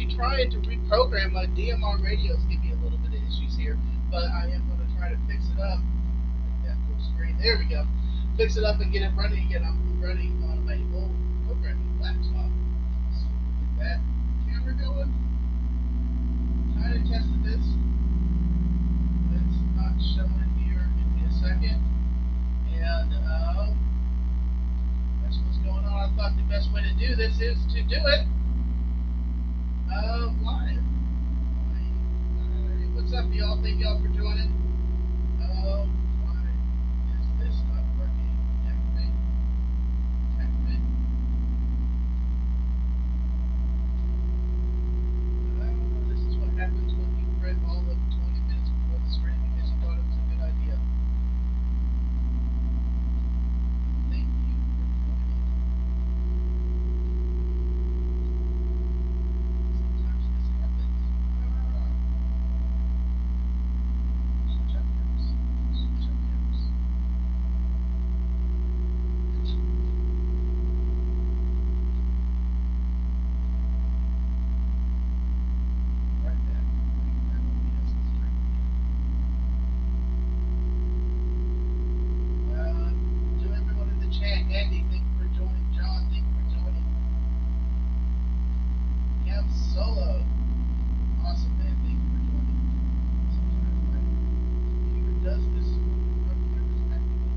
be trying to reprogram my DMR radios, give me a little bit of issues here, but I am going to try to fix it up. That full screen. There we go. Fix it up and get it running again. I'm running on my old programming laptop. So get that camera going. Kind of tested this. It's not showing here. Give me a second. And that's what's going on. I thought the best way to do this is to do it live. What's up, y'all? Thank y'all for joining. Why is this not working? Activate. Activate. This is what happens when you read all of 20 minutes before the stream because you thought it was a good idea. Thank you for joining. Sometimes this happens. Switch up cameras. Switch up cameras. Right back. That OBS is trying to everyone in the chat. Andy, thank you for joining. John, thank you for joining. Cam Solo. Awesome, man. Thank you for joining. Sometimes my computer does this when the camera's activated.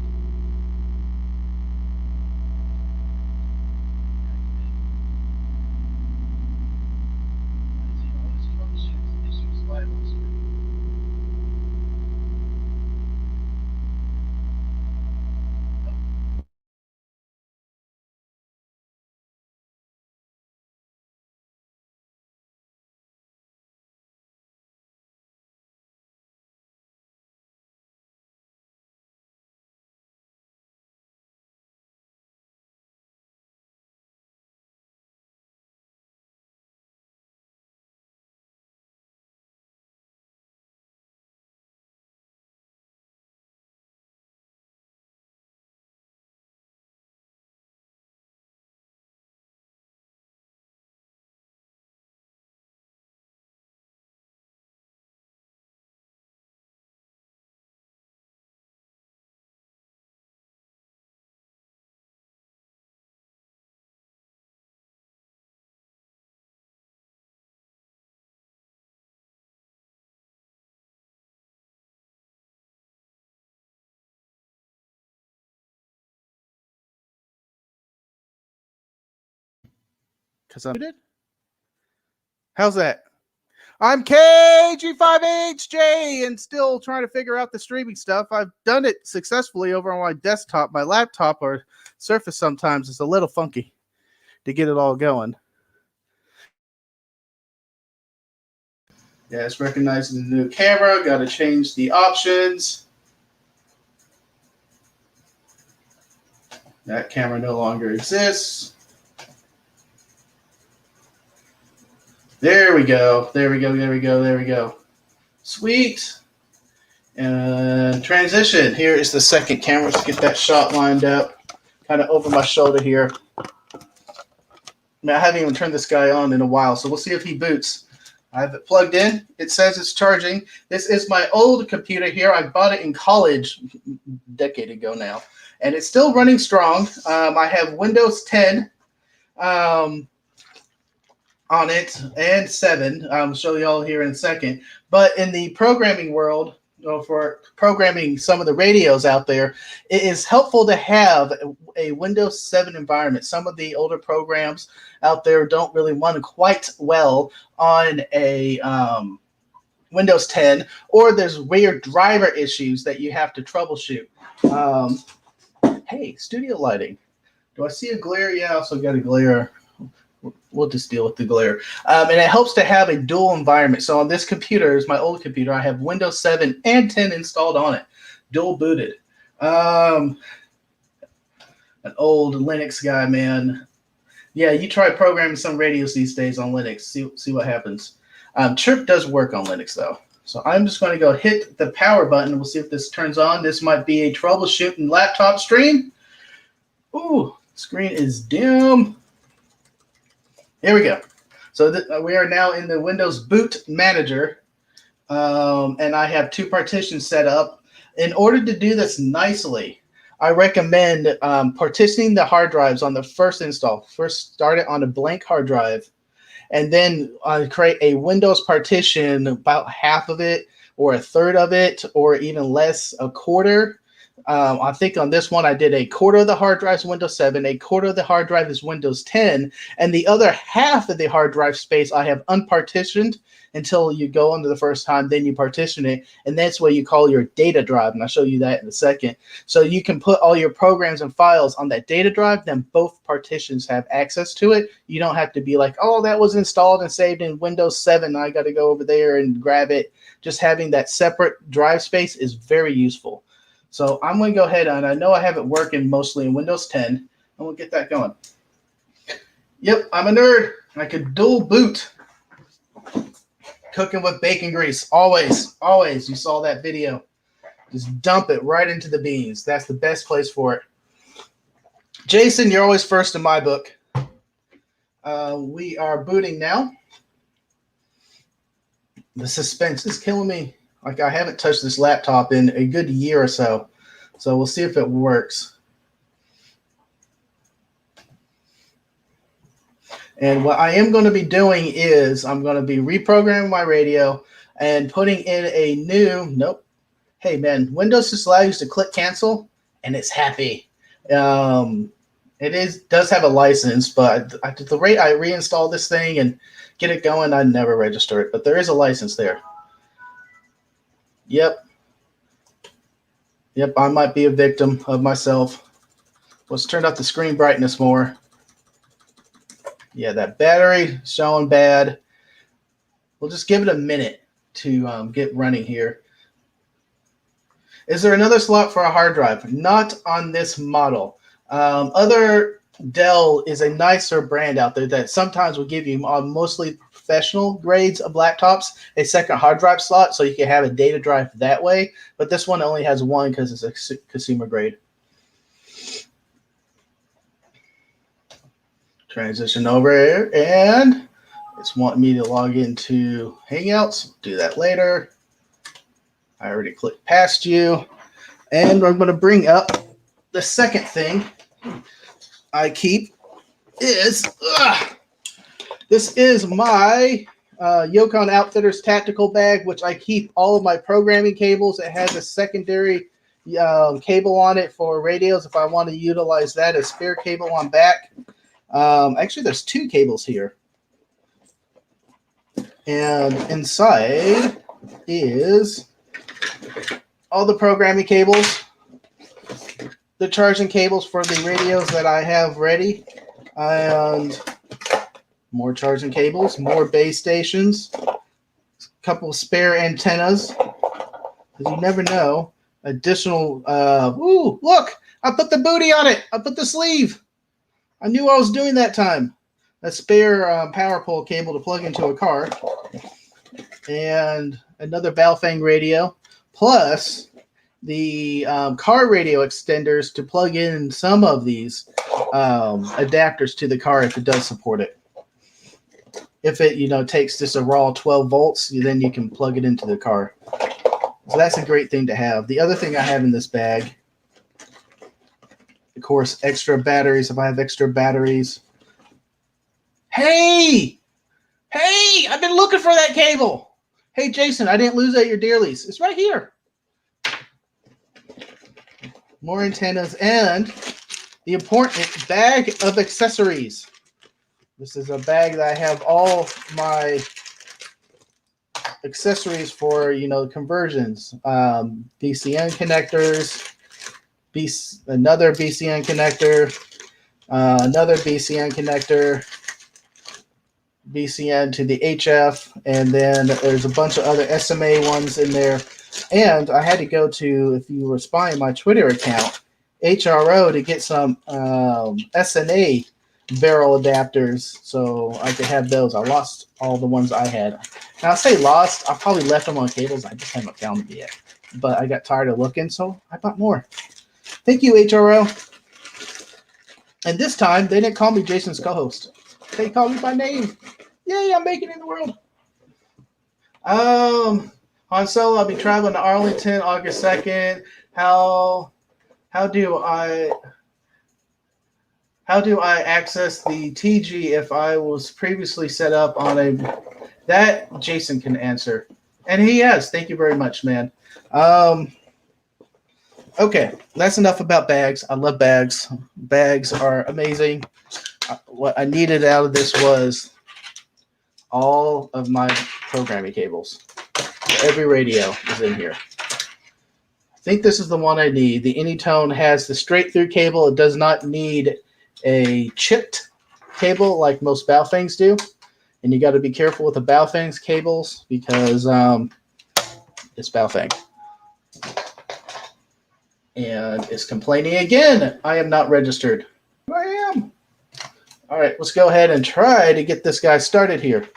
Why is he always troubleshooting issues live on screen? Because I'm muted. How's that? I'm KG5HJ and still trying to figure out the streaming stuff. I've done it successfully over on my desktop. My laptop or Surface sometimes is a little funky to get it all going. Yeah, it's recognizing the new camera. Got to change the options. That camera no longer exists. There we go. There we go. There we go. There we go. Sweet. And transition. Here is the second camera. Let's get that shot lined up. Kind of over my shoulder here. I haven't even turned this guy on in a while, so we'll see if he boots. I have it plugged in. It says it's charging. This is my old computer here. I bought it in college a decade ago now, and it's still running strong. I have Windows 10 on it and 7. I'll show you all here in a second. But in the programming world, for programming some of the radios out there, it is helpful to have a Windows 7 environment. Some of the older programs out there don't really run quite well on a Windows 10, or there's weird driver issues that you have to troubleshoot. Hey, studio lighting. Do I see a glare? Yeah, I also got a glare. We'll just deal with the glare. And it helps to have a dual environment. So on this computer, is my old computer, I have Windows 7 and 10 installed on it, dual booted. An old Linux guy, man. Yeah, you try programming some radios these days on Linux. See what happens. Chirp does work on Linux, though. So I'm just going to go hit the power button. We'll see if this turns on. This might be a troubleshooting laptop stream. Ooh, screen is dim. Here we go. So we are now in the Windows Boot Manager, and I have 2 partitions set up. In order to do this nicely, I recommend partitioning the hard drives on the first install. First, start it on a blank hard drive, and then create a Windows partition, about half of it, or a third of it, or even less, a quarter. I think on this one, I did a quarter of the hard drive is Windows 7, a quarter of the hard drive is Windows 10, and the other half of the hard drive space I have unpartitioned until you go into the first time, then you partition it, and that's what you call your data drive, and I'll show you that in a second. So you can put all your programs and files on that data drive, then both partitions have access to it. You don't have to be like, oh, that was installed and saved in Windows 7, I got to go over there and grab it. Just having that separate drive space is very useful. So I'm going to go ahead, and I know I have it working mostly in Windows 10. I'm going to get that going. Yep, I'm a nerd. I could dual boot. Cooking with bacon grease. Always, always. You saw that video. Just dump it right into the beans. That's the best place for it. Jason, you're always first in my book. We are booting now. The suspense is killing me. Like, I haven't touched this laptop in a good year or so. So we'll see if it works. And what I am going to be doing is I'm going to be reprogramming my radio and putting in a new, nope. Hey, man, Windows just allows you to click cancel, and it's happy. It does have a license, but at the rate I reinstall this thing and get it going, I never register it. But there is a license there. Yep, I might be a victim of myself. Let's turn up the screen brightness more. Yeah, that battery showing bad. We'll just give it a minute to get running here. Is there another slot for a hard drive? Not on this model. Other Dell is a nicer brand out there that sometimes will give you mostly professional grades of laptops a second hard drive slot, so you can have a data drive that way. But this one only has one because it's a consumer grade. Transition over here, and it's wanting me to log into Hangouts. Do that later. I already clicked past you, and I'm going to bring up the second thing I keep is this is my Yukon Outfitters tactical bag, which I keep all of my programming cables. It has a secondary cable on it for radios if I want to utilize that as spare cable on back. Actually, there's 2 cables here. And inside is all the programming cables, the charging cables for the radios that I have ready, and more charging cables, more base stations, a couple spare antennas, because you never know. Additional, ooh, look, I put the booty on it. I put the sleeve. I knew what I was doing that time. A spare power pole cable to plug into a car, and another Baofeng radio, plus the car radio extenders to plug in some of these adapters to the car if it does support it. If it, takes just a raw 12 volts, then you can plug it into the car. So that's a great thing to have. The other thing I have in this bag, of course, extra batteries if I have extra batteries. Hey, I've been looking for that cable. Hey, Jason, I didn't lose it at your dearlies. It's right here. More antennas and the important bag of accessories. This is a bag that I have all my accessories for, conversions. BCN connectors, another BCN connector, another BCN connector, BCN to the HF, and then there's a bunch of other SMA ones in there. And I had to go to, if you were spying my Twitter account, HRO to get some SNA barrel adapters so I could have those. I lost all the ones I had. Now, I say lost, I probably left them on cables. I just haven't found them yet. But I got tired of looking, so I bought more. Thank you, HRO. And this time, they didn't call me Jason's co-host. They called me by name. Yay, I'm making it in the world. Han Solo, I'll be traveling to Arlington August 2nd. How do I access the TG if I was previously set up on a that Jason can answer. And he has. Thank you very much, man. Okay, that's enough about bags. I love bags. Bags are amazing. What I needed out of this was all of my programming cables. Every radio is in here. I think this is the one I need. The Anytone has the straight through cable. It does not need a chipped cable like most Baofengs do. And you got to be careful with the Baofeng's cables because it's Baofeng. And it's complaining again. I am not registered. I am. All right, let's go ahead and try to get this guy started here.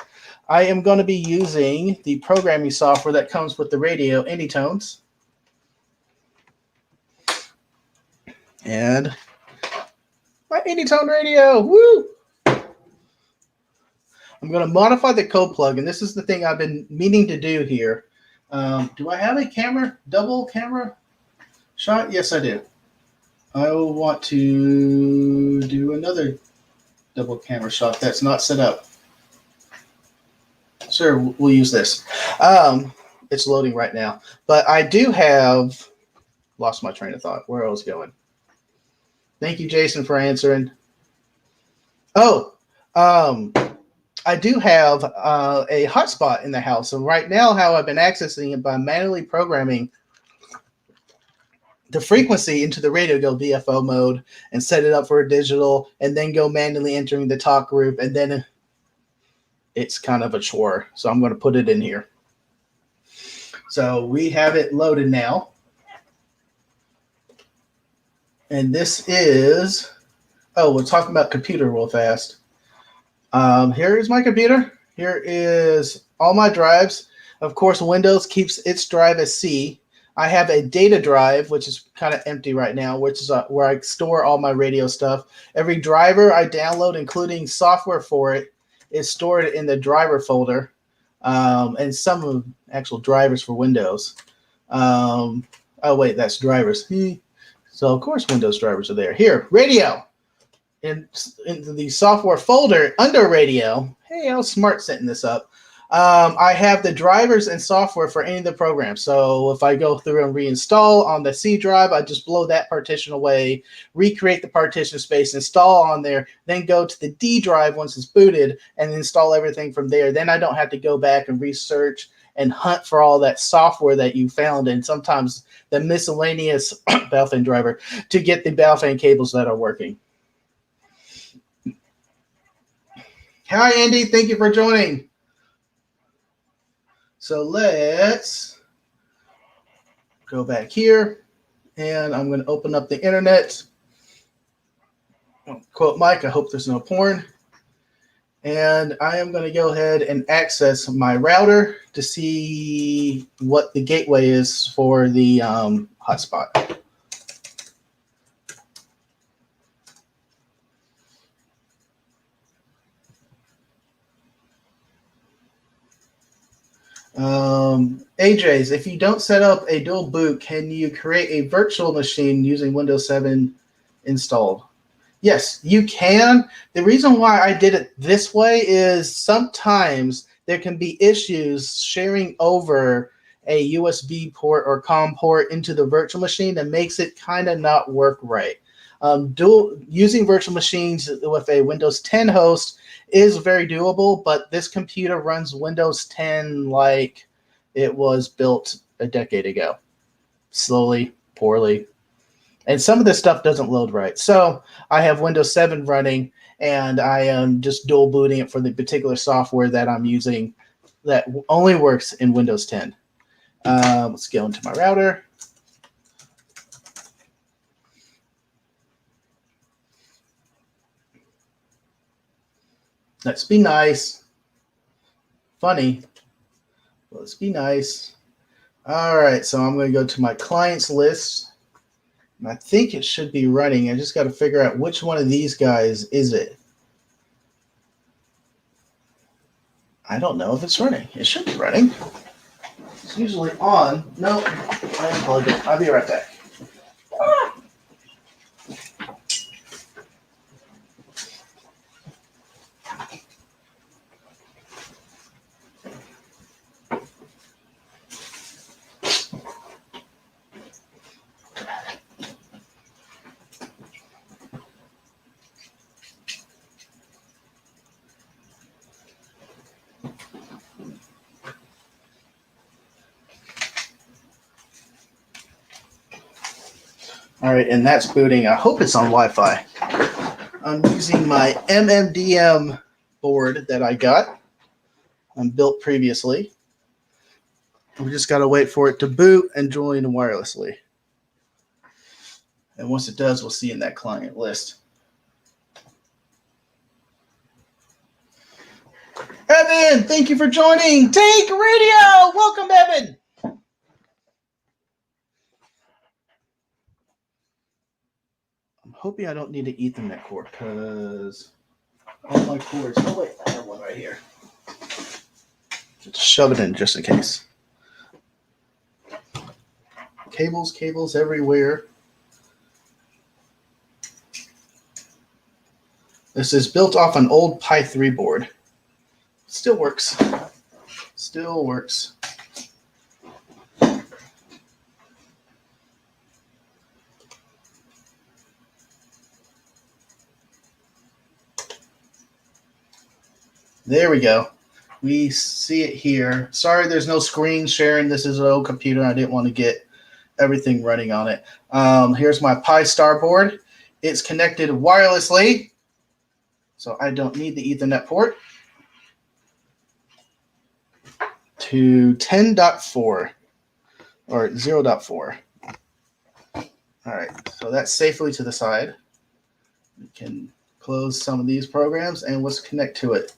I am going to be using the programming software that comes with the radio, Anytones. And my Anytone radio, woo! I'm going to modify the code plug, and this is the thing I've been meaning to do here. Do I have a camera, double camera shot? Yes, I do. I will want to do another double camera shot that's not set up. Sure, we'll use this. It's loading right now. But I do have lost my train of thought. Where I was going. Thank you, Jason, for answering. Oh, I do have a hotspot in the house. And right now, how I've been accessing it by manually programming the frequency into the radio, go VFO mode and set it up for a digital, and then go manually entering the talk group, and then it's kind of a chore. So I'm going to put it in here. So we have it loaded now. And this is, oh, we're talking about computer real fast. Here is my computer. Here is all my drives. Of course, Windows keeps its drive as C. I have a data drive, which is kind of empty right now, which is where I store all my radio stuff. Every driver I download, including software for it, is stored in the driver folder, and some of the actual drivers for Windows. Oh, wait, that's drivers. So, of course, Windows drivers are there. Here, radio. In the software folder under radio. Hey, I was smart setting this up. I have the drivers and software for any of the programs. So if I go through and reinstall on the C drive, I just blow that partition away, recreate the partition space, install on there, then go to the D drive once it's booted and install everything from there. Then I don't have to go back and research and hunt for all that software that you found and sometimes the miscellaneous Baofeng driver to get the Baofeng cables that are working. Hi, Andy. Thank you for joining. So let's go back here, and I'm going to open up the internet. Quote Mike, I hope there's no porn. And I am going to go ahead and access my router to see what the gateway is for the hotspot. AJ's, if you don't set up a dual boot, can you create a virtual machine using Windows 7 installed? Yes, you can. The reason why I did it this way is sometimes there can be issues sharing over a USB port or COM port into the virtual machine that makes it kind of not work right. Using virtual machines with a Windows 10 host is very doable, but this computer runs Windows 10 like it was built a decade ago. Slowly, poorly. And some of this stuff doesn't load right. So I have Windows 7 running, and I am just dual booting it for the particular software that I'm using that only works in Windows 10. Let's go into my router. Let's be nice. Funny. Let's be nice. All right, so I'm going to go to my clients list. And I think it should be running. I just got to figure out which one of these guys is it. I don't know if it's running. It should be running. It's usually on. No, I unplugged it. I'll be right back. All right, and that's booting. I hope it's on Wi-Fi. I'm using my MMDM board that I got and built previously. We just got to wait for it to boot and join wirelessly. And once it does, we'll see in that client list. Evan, thank you for joining. Take Radio. Welcome, Evan. I'm hoping I don't need an Ethernet cord because all my cords. Oh, wait, I have one right here. Just shove it in just in case. Cables everywhere. This is built off an old Pi 3 board. Still works. Still works. There we go. We see it here. Sorry, there's no screen sharing. This is an old computer. I didn't want to get everything running on it. Here's my Pi Star board. It's connected wirelessly, so I don't need the Ethernet port, to 10.4 or 0.4. All right, so that's safely to the side. We can close some of these programs and let's connect to it.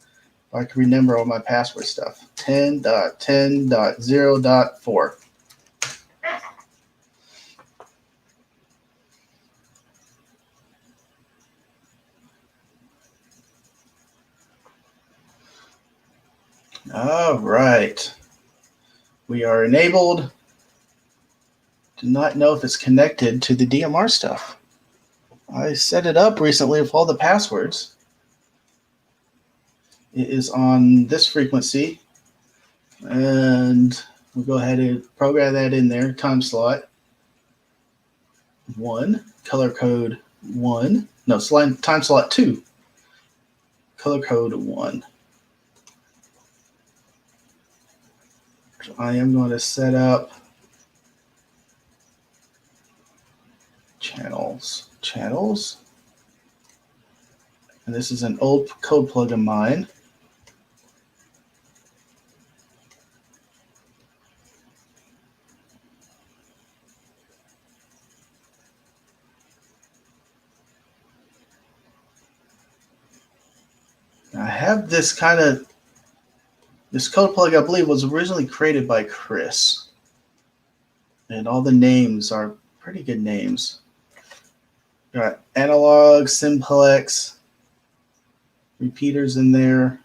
I can remember all my password stuff. 10.10.0.4. All right. We are enabled. Do not know if it's connected to the DMR stuff. I set it up recently with all the passwords. It is on this frequency, and we'll go ahead and program that in there. Time slot 1, color code 1. No, time slot 2, color code 1. So I am going to set up channels, and this is an old code plug of mine. I have this code plug, I believe, was originally created by Chris. And all the names are pretty good names. Got analog, simplex, repeaters in there.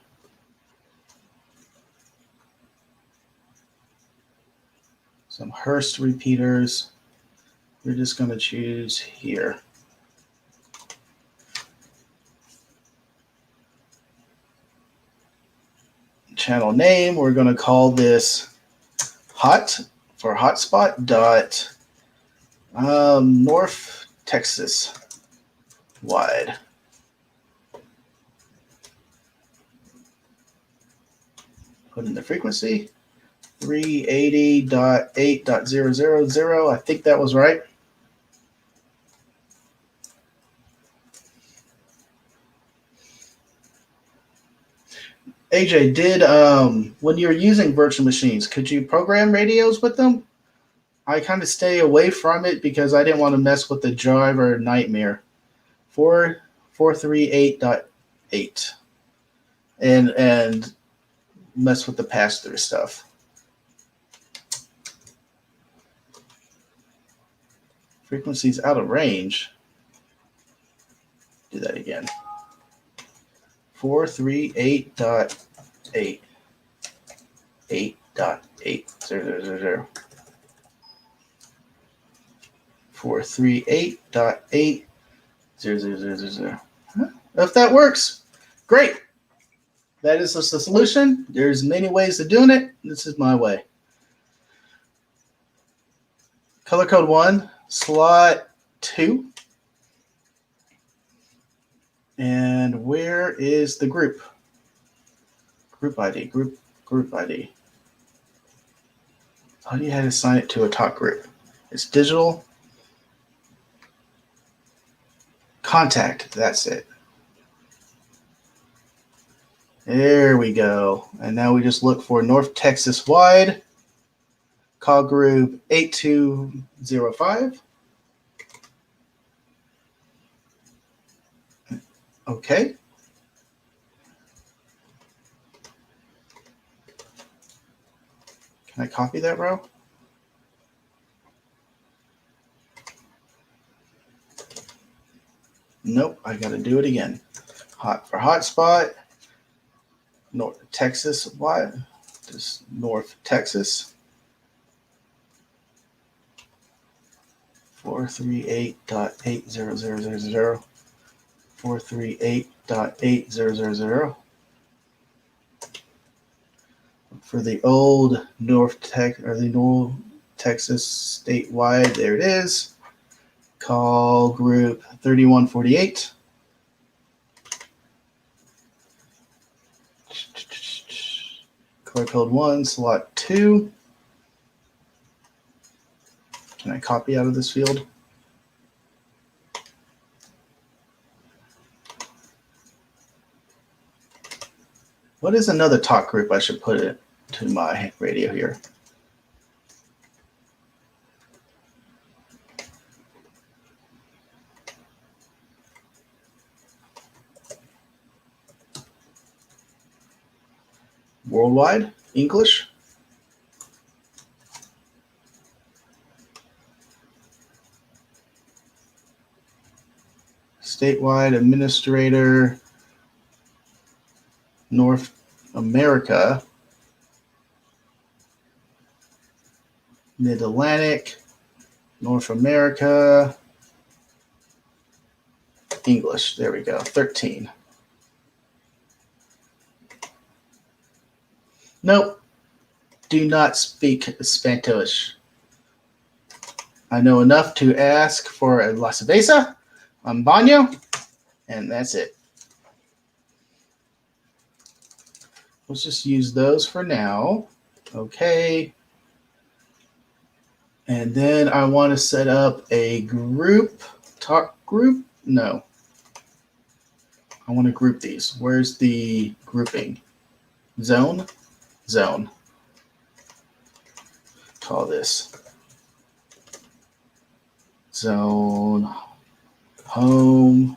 Some Hurst repeaters. We're just going to choose here. Channel name, we're going to call this hot for hotspot dot North Texas wide. Put in the frequency 380.8.000. I think that was right. AJ, when you're using virtual machines, could you program radios with them? I kind of stay away from it because I didn't want to mess with the driver nightmare. 438.8 and mess with the pass-through stuff. Frequency's out of range. Do that again. 438.8. 438.8.0.0.0. 438.8.0.0.0.0. If that works, great. That is the solution. There's many ways of doing it. This is my way. Color code 1, slot 2. And where is the group? Group ID, group ID. How do you have to assign it to a talk group? It's digital. Contact, that's it. There we go. And now we just look for North Texas wide. Call group 8205. Okay. Can I copy that row? Nope, I got to do it again. Hot for hotspot. North Texas wide. Just North Texas. 438.8.0.0.0. 438.8.0.0.0. For the old North Texas statewide, there it is. Call group 3148. Color code 1, slot 2. Can I copy out of this field? What is another talk group I should put it to my radio here? Worldwide, English. Statewide administrator, North America, Mid-Atlantic, North America, English. There we go, 13. Nope, do not speak Spanish. I know enough to ask for a la cerveza, un baño, and that's it. Let's just use those for now. Okay. And then I want to set up a group, talk group. No. I want to group these. Where's the grouping? Zone. Call this zone, home,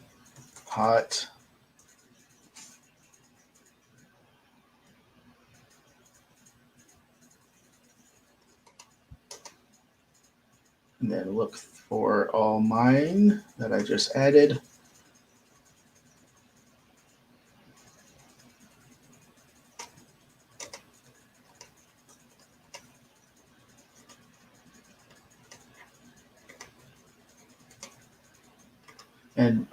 hot. And then look for all mine that I just added. And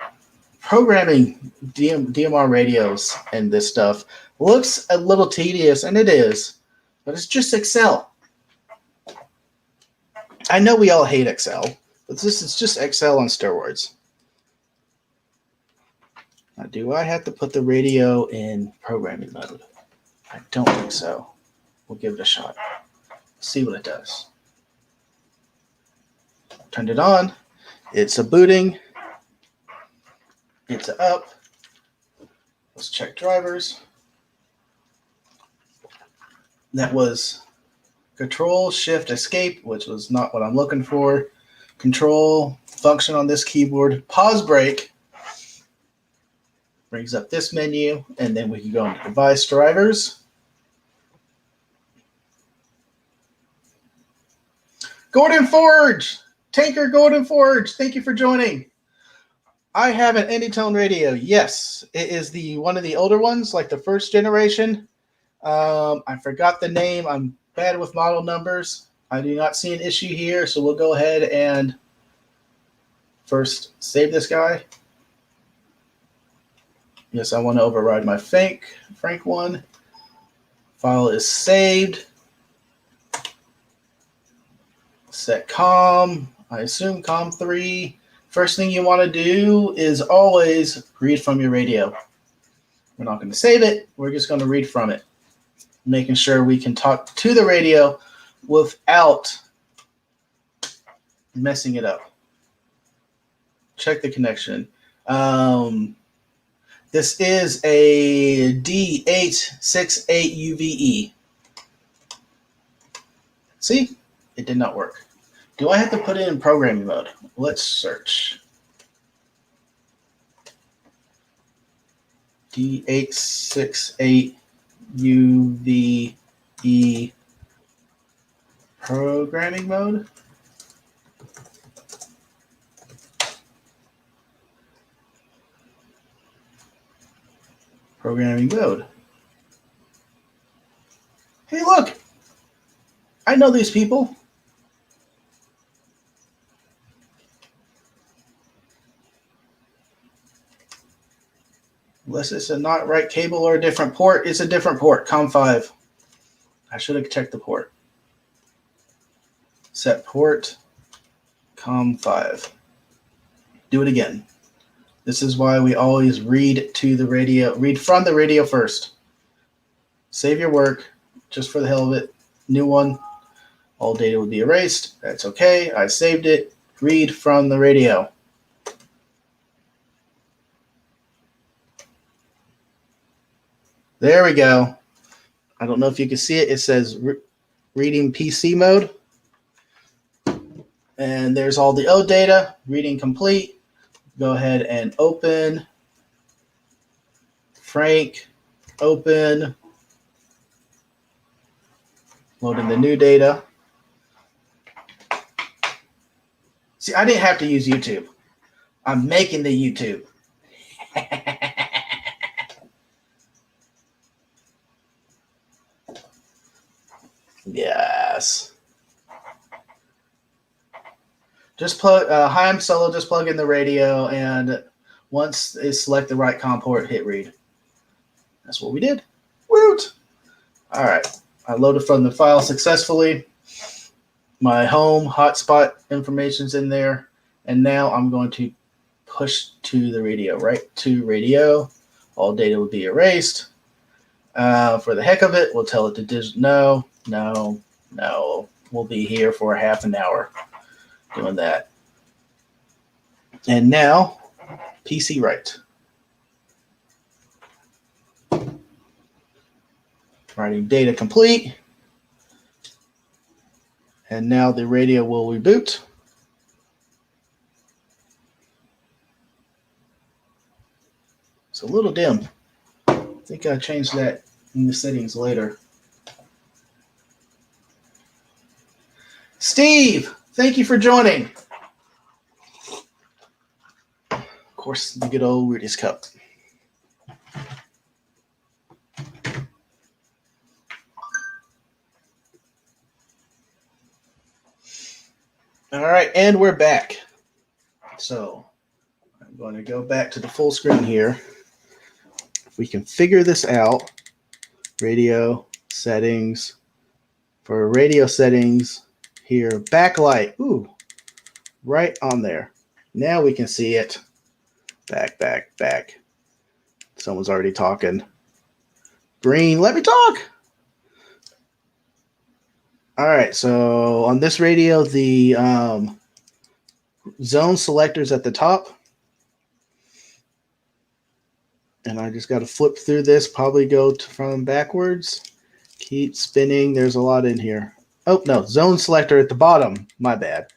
programming DMR radios and this stuff looks a little tedious, and it is, but it's just Excel. I know we all hate Excel, but this is just Excel on steroids. Now, do I have to put the radio in programming mode? I don't think so. We'll give it a shot. See what it does. Turned it on. It's a booting. It's up. Let's check drivers. That was Control, Shift, Escape, which was not what I'm looking for. Control function on this keyboard. Pause break brings up this menu, and then we can go into device drivers. Gordon Forge, Tanker Gordon Forge, thank you for joining. I have an Anytone radio. Yes, it is one of the older ones, like the first generation. I forgot the name. I'm bad with model numbers. I do not see an issue here, so we'll go ahead and first save this guy. Yes, I want to override my Frank one. File is saved. Set COM. I assume COM3. First thing you want to do is always read from your radio. We're not going to save it. We're just going to read from it, making sure we can talk to the radio without messing it up. Check the connection. This is a D868UV. See? It did not work. Do I have to put it in programming mode? Let's search. D868UVE programming mode. Programming mode. Hey, look! I know these people. Unless it's a not right cable or a different port, it's a different port, COM5. I should have checked the port. Set port, COM5. Do it again. This is why we always read to the radio, read from the radio first. Save your work, just for the hell of it. New one, all data will be erased. That's okay, I saved it. Read from the radio. There we go. I don't know if you can see it. It says reading PC mode. And there's all the O data, reading complete. Go ahead and open. Frank, open. Loading the new data. See, I didn't have to use YouTube. I'm making the YouTube. Yes. Just plug, hi, I'm Solo, just plug in the radio, and once it select the right COM port, hit read. That's what we did. Woot! All right, I loaded from the file successfully. My home hotspot information's in there, and now I'm going to push to the radio, right to radio. All data will be erased. For the heck of it, we'll tell it to no. We'll be here for half an hour doing that. And now, PC write. Writing data complete. And now the radio will reboot. It's a little dim. I think I changed that in the settings later. Steve, thank you for joining. Of course, the good old Rudy's Cup. All right, and we're back. So I'm going to go back to the full screen here. If we can figure this out, radio settings. For radio settings here, backlight. Ooh, right on there. Now we can see it. Back. Someone's already talking. Green, let me talk. All right, so on this radio, the zone selector's at the top. And I just got to flip through this, probably go from backwards. Keep spinning. There's a lot in here. Oh, no, zone selector at the bottom. My bad.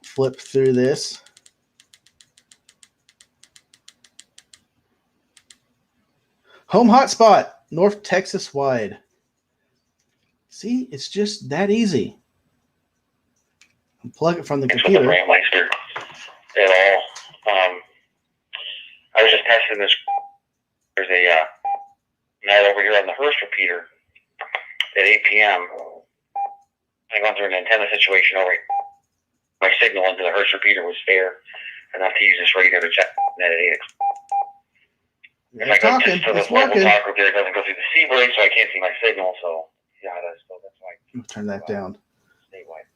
Flip through this. Home hotspot, North Texas wide. See, it's just that easy. Unplug it from the computer. With the BrandMeister at all. I was just testing this. There's a Now over here on the Hearst repeater at 8 p.m., I went through an antenna situation over here. My signal into the Hearst repeater was fair enough to use this radio to check net at 8 o'clock. If I go just to this local talk group there, it doesn't go through the C break, so I can't see my signal. So yeah, that's why. I'll turn that down. Statewide.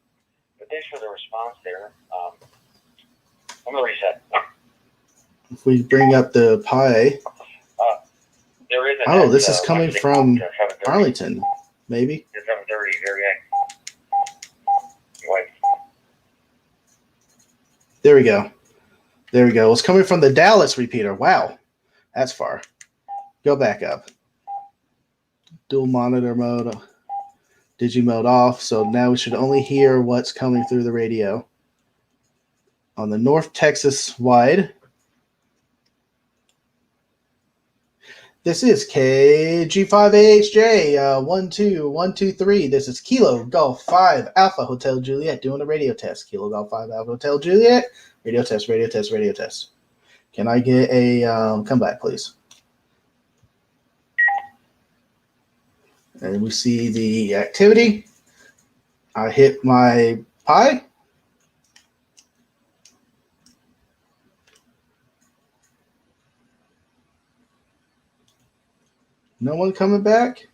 But thanks for the response there. I'm gonna reset. If we bring up the Pi, there is this is coming from Arlington, maybe. 7:30, very active. There we go. There we go. It's coming from the Dallas repeater. Wow, that's far. Go back up. Dual monitor mode. Digi mode off. So now we should only hear what's coming through the radio. On the North Texas wide. This is KG5AHJ 12123. This is Kilo Golf 5 Alpha Hotel Juliet doing a radio test. Kilo Golf 5 Alpha Hotel Juliet. Radio test, radio test, radio test. Can I get a comeback, please? And we see the activity. I hit my Pi. No one coming back?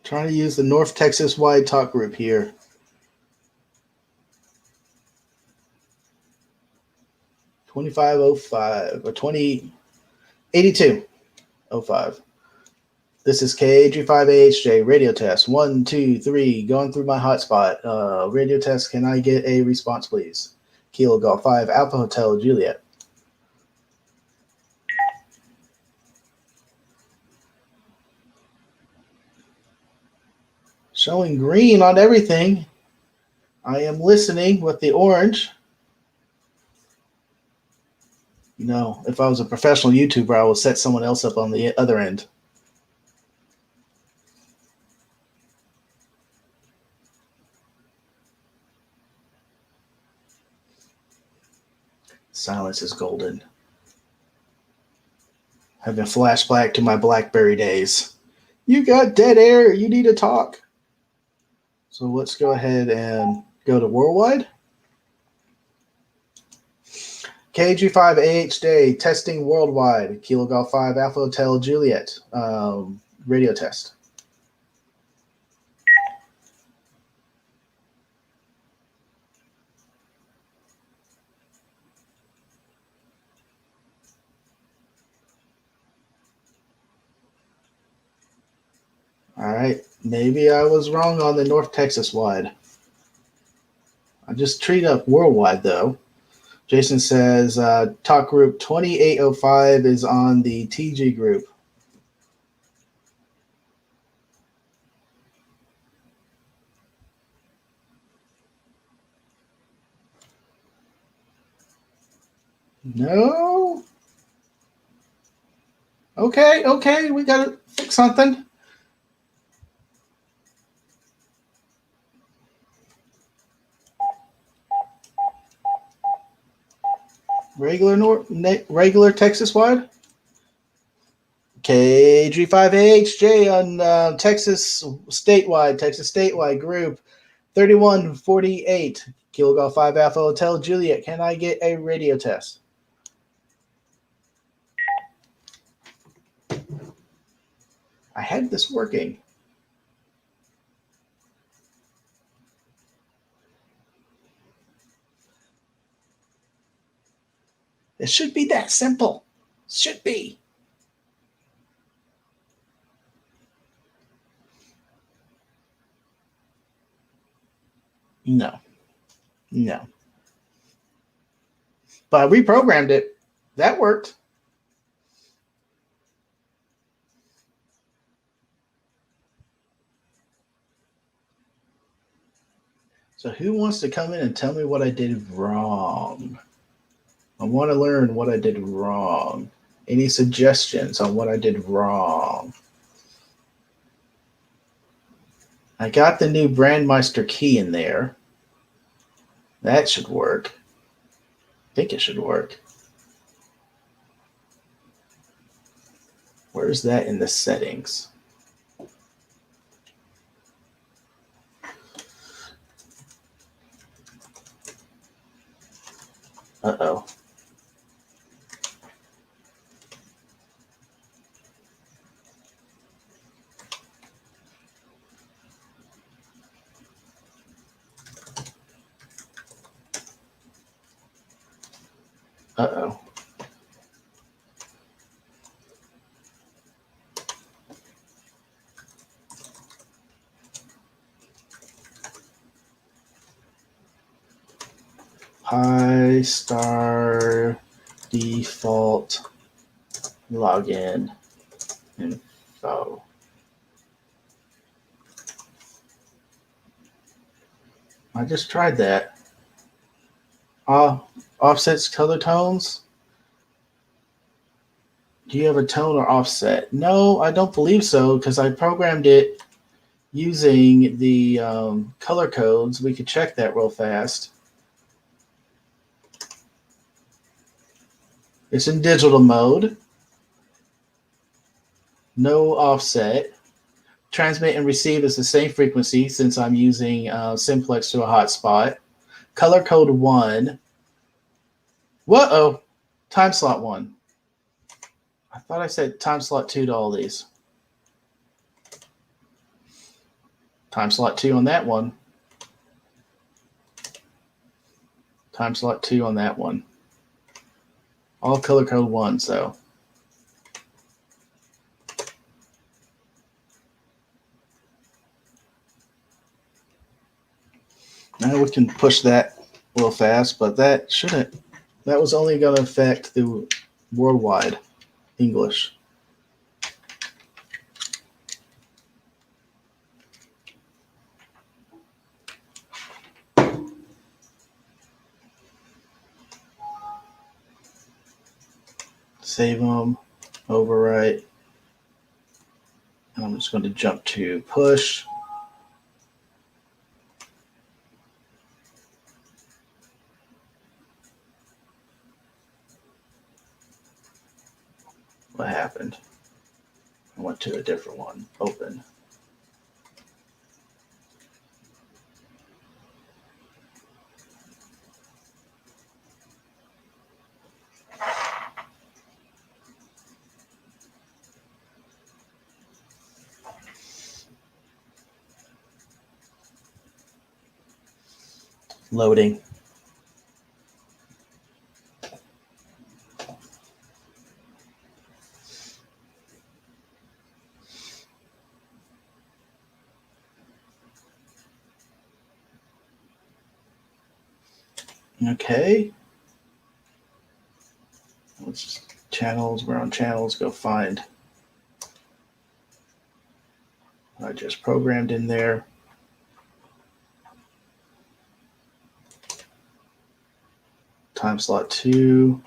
Trying to use the North Texas wide talk group here. $25.05 or $82.05. This is KG5AHJ radio test. 1, 2, 3. Going through my hotspot. Radio test. Can I get a response, please? Kilo Golf 5 Alpha Hotel Juliet. Showing green on everything. I am listening with the orange. You know, if I was a professional YouTuber, I would set someone else up on the other end. Silence is golden. Having a flashback to my BlackBerry days. You got dead air. You need to talk. So let's go ahead and go to worldwide. KG5AHJ testing worldwide. Kilo Golf 5 Alpha Hotel Juliet. Radio test. All right, maybe I was wrong on the North Texas wide. I just treat up worldwide though. Jason says talk group 2805 is on the TG group. No. Okay, we gotta fix something. Regular Texas wide. KG5AHJ on Texas statewide group 3148. Kilo Golf 5 Alpha Hotel Juliet. Can I get a radio test? I had this working. It should be that simple. Should be. No. But I reprogrammed it. That worked. So who wants to come in and tell me what I did wrong? I want to learn what I did wrong. Any suggestions on what I did wrong? I got the new BrandMeister key in there. That should work. I think it should work. Where's that in the settings? Uh-oh. Uh-oh. High star default login info. I just tried that. Offsets color tones. Do you have a tone or offset? No, I don't believe so, because I programmed it using the color codes. We could check that real fast. It's in digital mode. No offset. Transmit and receive is the same frequency since I'm using simplex to a hotspot. Color code 1. Whoa! Time slot 1. I thought I said time slot 2 to all these. Time slot 2 on that one. Time slot 2 on that one. All color code 1, so. Now we can push that real fast, but that shouldn't. That was only going to affect the worldwide English. Save them, overwrite. And I'm just going to jump to push. What happened? I went to a different one. Open. Loading. Okay. Let's just channels. We're on channels. Go find. I just programmed in there. Time slot 2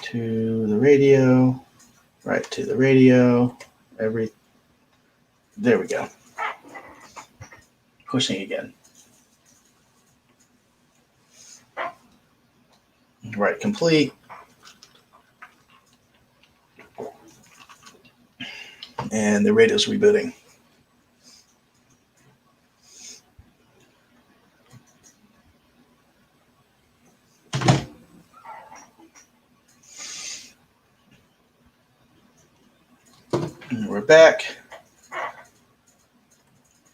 to the radio. Right to the radio. There we go. Pushing again. Right, complete. And the radio's rebooting. And we're back.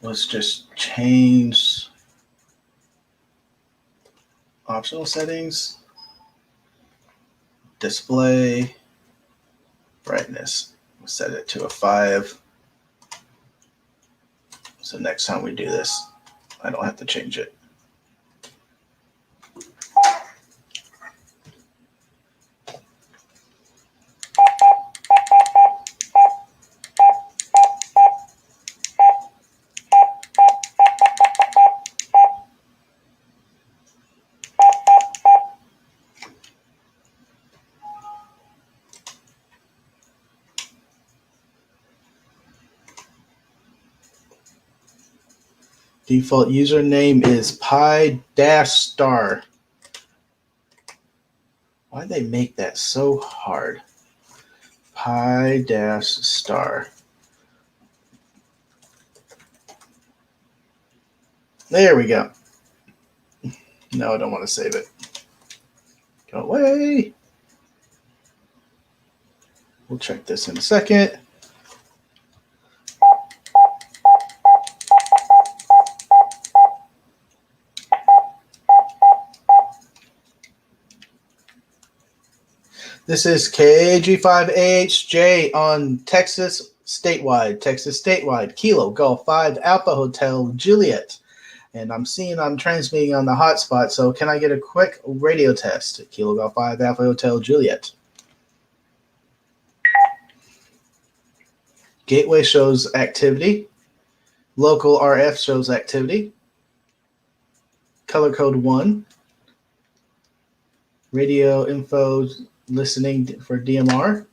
Let's just change optional settings. Display brightness. We'll set it to a 5. So next time we do this, I don't have to change it. Default username is pi-star. Why'd they make that so hard? Pi-star. There we go. No, I don't want to save it. Go away. We'll check this in a second. This is KG5AHJ on Texas statewide, Kilo Golf 5 Alpha Hotel Juliet. And I'm seeing I'm transmitting on the hotspot, so can I get a quick radio test? Kilo Golf 5 Alpha Hotel Juliet. Gateway shows activity. Local RF shows activity. Color code 1. Radio info listening for DMR.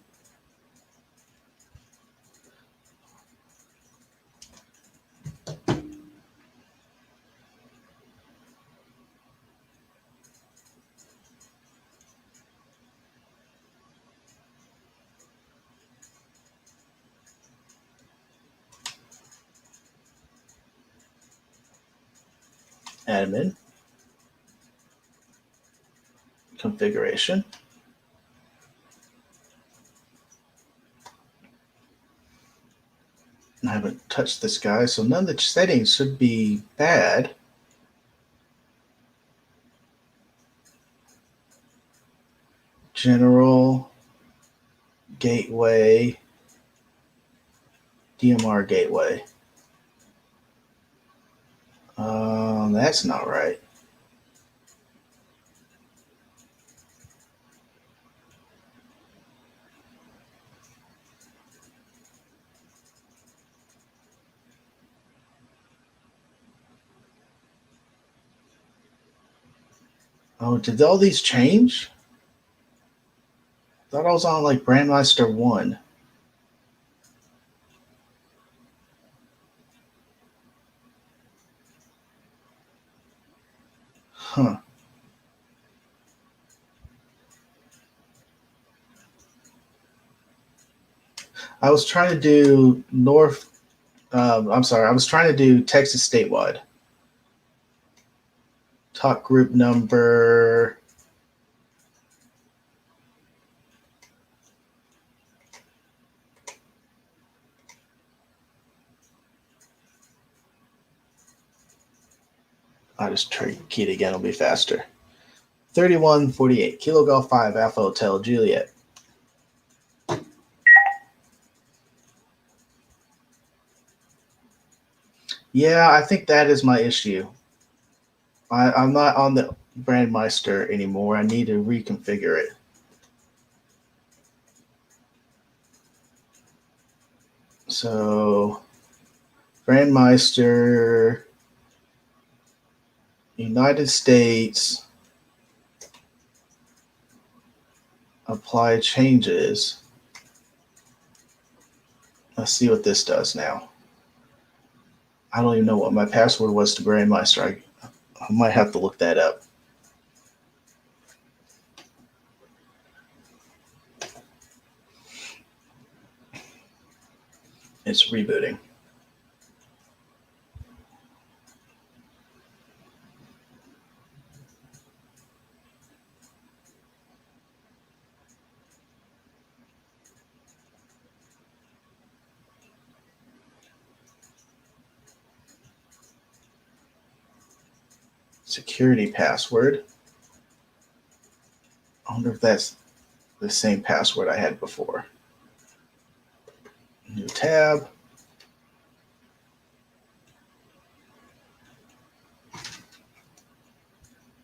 Admin. Configuration. I haven't touched this guy, so none of the settings should be bad. General, gateway, DMR gateway. That's not right. Oh, did all these change? I thought I was on like BrandMeister 1. Huh. I was trying to do I was trying to do Texas statewide. Talk group number. I'll just try key it again, it'll be faster. 3148, Kilo Golf 5, Alpha Hotel, Juliet. Yeah, I think that is my issue. I'm not on the BrandMeister anymore. I need to reconfigure it. So, BrandMeister, United States, apply changes. Let's see what this does now. I don't even know what my password was to BrandMeister. I might have to look that up. It's rebooting. Security password. I wonder if that's the same password I had before. New tab.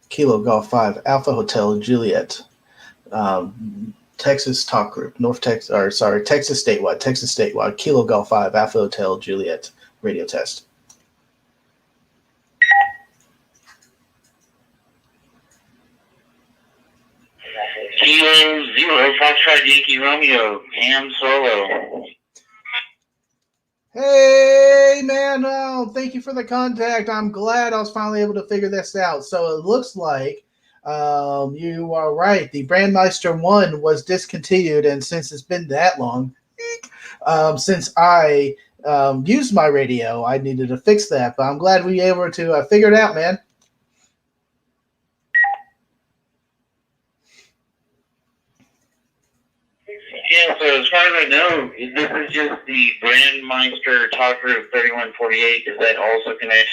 Kilo Golf 5 Alpha Hotel Juliet. Texas Talk Group. Texas statewide. Kilo Golf 5 Alpha Hotel Juliet. Radio test. Kilo 0 Foxtrot Yankee Romeo, Ham Solo. Hey, man, thank you for the contact. I'm glad I was finally able to figure this out. So it looks like you are right. The BrandMeister 1 was discontinued, and since it's been that long, since I used my radio, I needed to fix that. But I'm glad we were able to figure it out, man. Yeah, so as far as I know, this is just the BrandMeister Talk Group 3148. Does that also connect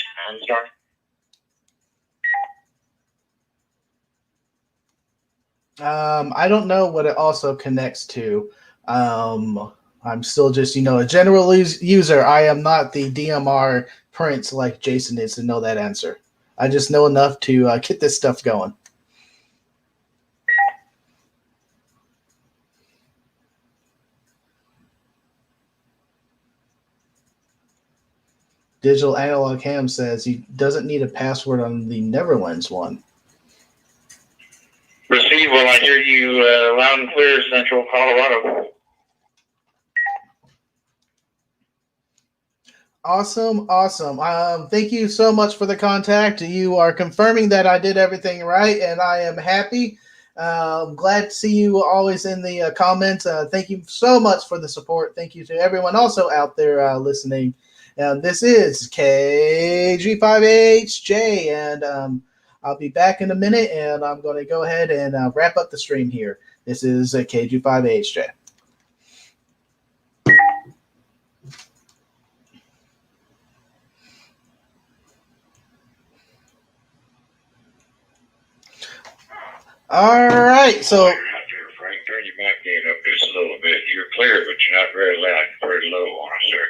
to OnStar? I don't know what it also connects to. I'm still just, a general user. I am not the DMR prince like Jason is to know that answer. I just know enough to get this stuff going. Digital Analog Ham says he doesn't need a password on the Neverlands one. Receive, well, I hear you loud and clear, Central Colorado. Awesome. Thank you so much for the contact. You are confirming that I did everything right, and I am happy. Glad to see you always in the comments. Thank you so much for the support. Thank you to everyone also out there listening. This is KG5HJ, and I'll be back in a minute, and I'm going to go ahead and wrap up the stream here. This is KG5HJ. All right, so Frank, turn your mic gain up just a little bit. You're clear, but you're not very loud. You're very low on us there.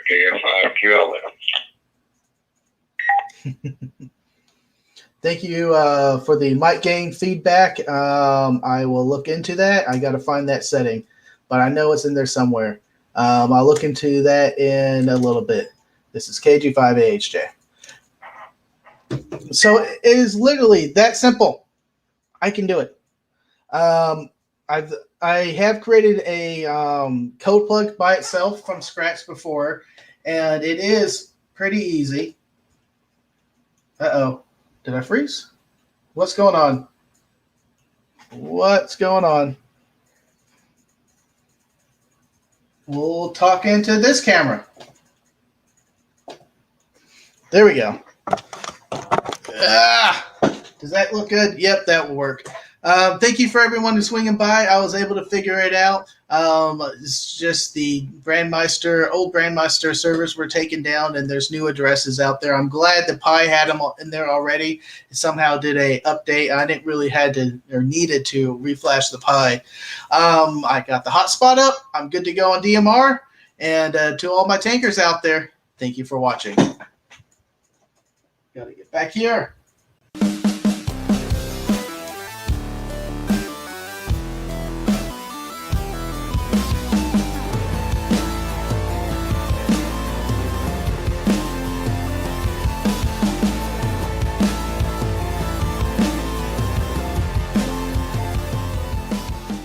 KF5QL. Thank you for the mic gain feedback. I will look into that. I got to find that setting, but I know it's in there somewhere. I'll look into that in a little bit. This is KG5AHJ. So it is literally that simple. I can do it. I have created a code plug by itself from scratch before, and it is pretty easy. Uh-oh. Did I freeze? What's going on? We'll talk into this camera. There we go. Does that look good? Yep, that will work. Thank you for everyone who's swinging by. I was able to figure it out. It's just the old BrandMeister servers were taken down, and there's new addresses out there. I'm glad the Pi had them in there already. It somehow did a update. I didn't really needed to reflash the Pi. I got the hotspot up. I'm good to go on DMR. And to all my tankers out there, thank you for watching. Got to get back here.